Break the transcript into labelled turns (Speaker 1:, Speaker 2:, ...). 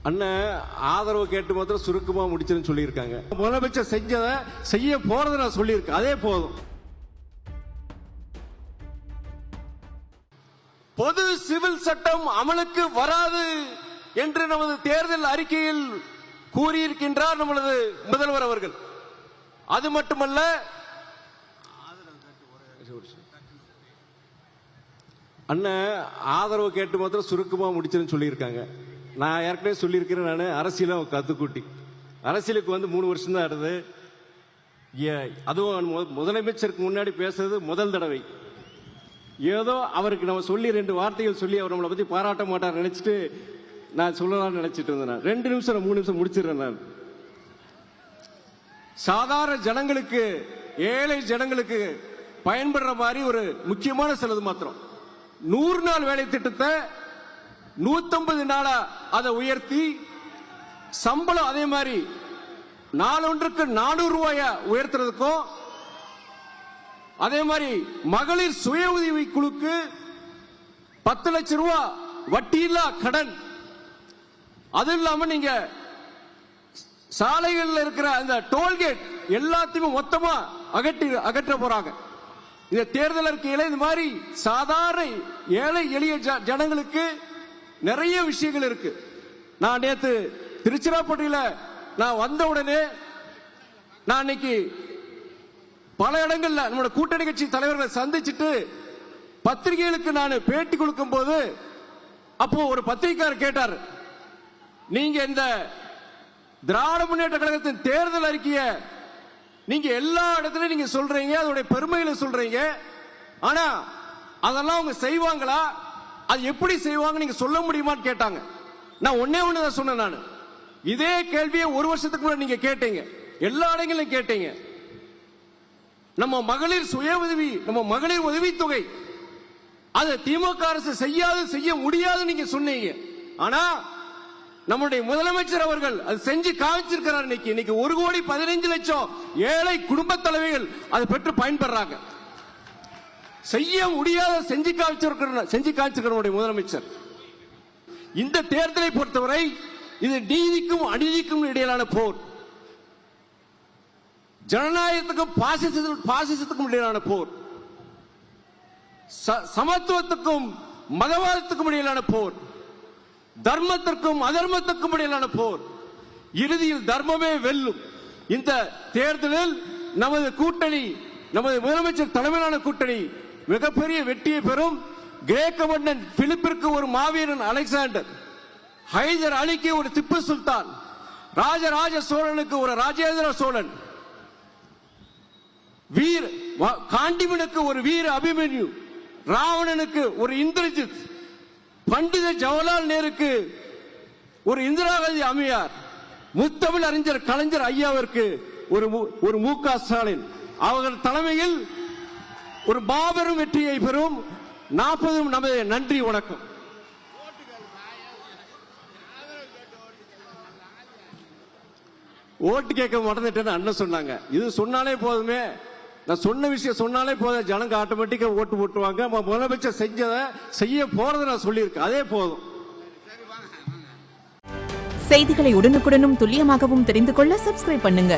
Speaker 1: அண்ணன் ஆதரவு கேட்டு மாத்திரம் சுருக்கமா முடிச்சுன்னு சொல்லியிருக்காங்க. முதலமைச்சர் செஞ்சதை செய்ய போறதை நான் சொல்லியிருக்கேன், அதே போதும். பொது சிவில் சட்டம் அமலுக்கு வராது என்று நமது தேர்தல் அறிக்கையில் கூறியிருக்கின்றார் நமது முதல்வர் அவர்கள். அது மட்டுமல்ல, அண்ணன் ஆதரவு கேட்டு மாத்திரம் சுருக்கமா முடிச்சுன்னு சொல்லியிருக்காங்க. நான் ஏற்கனவே சொல்லியிருக்கிறேன், நான் அரசியல கத்துக்குட்டி, அரசியலுக்கு 3 வருஷம் தான் ஆடுது. அதுவும் முதலமைச்சருக்கு முன்னாடி பேசுறது முதல் தடவை. ஏதோ அவருக்கு நம்ம சொல்லி 2 வார்த்தைகள் சொல்லி அவர் நம்மளை பத்தி பாராட்ட மாட்டார் நினைச்சிட்டு நான் சொல்லலாம்னு நினைச்சிட்டு இருந்தேன். 2 நிமிஷம் 3 நிமிஷம் முடிச்சிடுறேன். நான் சாதாரண ஜனங்களுக்கு, ஏழை ஜனங்களுக்கு பயன்படுற மாதிரி ஒரு முக்கியமான சிலது மாத்திரம் 100 நாள் வேலை திட்டத்தை 150 நாளா அதை உயர்த்தி, சம்பளம் அதே மாதிரி நாளொன்றுக்கு 400 ரூபாயா உயர்த்துறதுக்கும், அதே மாதிரி மகளிர் சுய உதவி குழுக்கு 10 லட்சம் ரூபாய் வட்டியில்லா கடன், அது இல்லாம நீங்க சாலைகளில் இருக்கிற அந்த டோல்கேட் எல்லாத்தையுமே மொத்தமா அகற்ற போறாங்க. இந்த தேர்தல் அறிக்கையில இந்த மாதிரி சாதாரண ஏழை எளிய ஜனங்களுக்கு நிறைய விஷயங்கள் இருக்கு. நான் நேத்து திருச்சிராப்பள்ளியில நான் வந்த உடனே நான் இன்னைக்கு பல இடங்கள்ல நம்மளோட கூட்டணி கட்சி தலைவர்களை சந்திச்சுட்டு பத்திரிகைகளுக்கு நான் பேட்டி கொடுக்கும் போது, அப்போ ஒரு பத்திரிகையாளர் கேட்டார், நீங்க இந்த திராவிட முன்னேற்ற கழகத்தின் தேர்தல் அறிக்கையை நீங்க எல்லா இடத்துலயும் நீங்க சொல்றீங்க, அதோட பெருமையில சொல்றீங்க, ஆனா அதெல்லாம் அவங்க செய்வாங்களா, அது எப்படி செய்வாங்க நீங்க சொல்ல முடியுமான்னு கேட்டாங்க. நான் ஒன்னே ஒண்ணுதான் சொன்னேன். நான் இதே கேள்வியை 1 வருஷத்துக்கு முன்னாடி நீங்க கேட்டீங்க, எல்லா இடங்களிலும் கேட்டீங்க. நம்ம மகளிர் சுய உதவி, நம்ம மகளிர் உதவித்தொகை அதை திமுக அரசு செய்ய முடியாது நீங்க சொன்னீங்க. ஆனா நம்முடைய முதலமைச்சர் அவர்கள் அது செஞ்சு காமிச்சிருக்கிறார். இன்னைக்கு 1,15,00,000 ஏழை குடும்ப தலைவிகள் அதை பெற்று பயன்பெறாங்க. செய்ய முடியாத செஞ்சு காமிச்சிருக்கிற முதலமைச்சர். இந்த தேர்தலை பொறுத்தவரை இது நீதிக்கும் அநீதிக்கும் இடையிலான போர், ஜனநாயகத்துக்கும் பாசிசத்துக்கும் இடையிலான போர், சமத்துவத்துக்கும் மதவாதத்துக்கும் இடையிலான போர், தர்மத்திற்கும் அதர்மத்திற்கும் இடையிலான போர். இறுதியில் தர்மமே வெல்லும். இந்த தேர்தலில் நமது கூட்டணி, நமது முதலமைச்சர் தலைமையிலான கூட்டணி மிகப்பெரிய வெற்றியை பெறும். கிரேக்க மன்னன் பிலிப்பிற்கு ஒரு மாவீரன் அலெக்சாண்டர், ஹைதர் அலிக்கு ஒரு திப்பு சுல்தான், ராஜராஜ சோழனுக்கு ஒரு ராஜேந்திர சோழன், காண்டிமனுக்கு ஒரு வீர அபிமன்யு, ராவணனுக்கு ஒரு இந்திரஜித், பண்டித ஜவஹர்லால் நேருக்கு ஒரு இந்திரா காந்தி அம்மையார், முத்தமிழ் அறிஞர் கலைஞர் ஐயாவிற்கு ஒரு மு.க. ஸ்டாலின் அவர்கள் தலைமையில் ஒரு மாபெரும் வெற்றியை பெறும். 40 நமது நன்றி, வணக்கம். ஓட்டு கேட்க மறந்துட்டேன்னு அண்ணன் சொன்னாங்க. இது சொன்னாலே போதுமே, நான் சொன்ன விஷயம் சொன்னாலே போதும், ஜனங்க ஆட்டோமேட்டிக்கா ஓட்டு போட்டுவாங்க. முதலமைச்சர் செஞ்சதை செய்ய போறதை நான் சொல்லியிருக்கேன், அதே போதும்.
Speaker 2: செய்திகளை உடனுக்குடனும் துல்லியமாகவும் தெரிந்து கொள்ள சப்ஸ்கிரைப் பண்ணுங்க.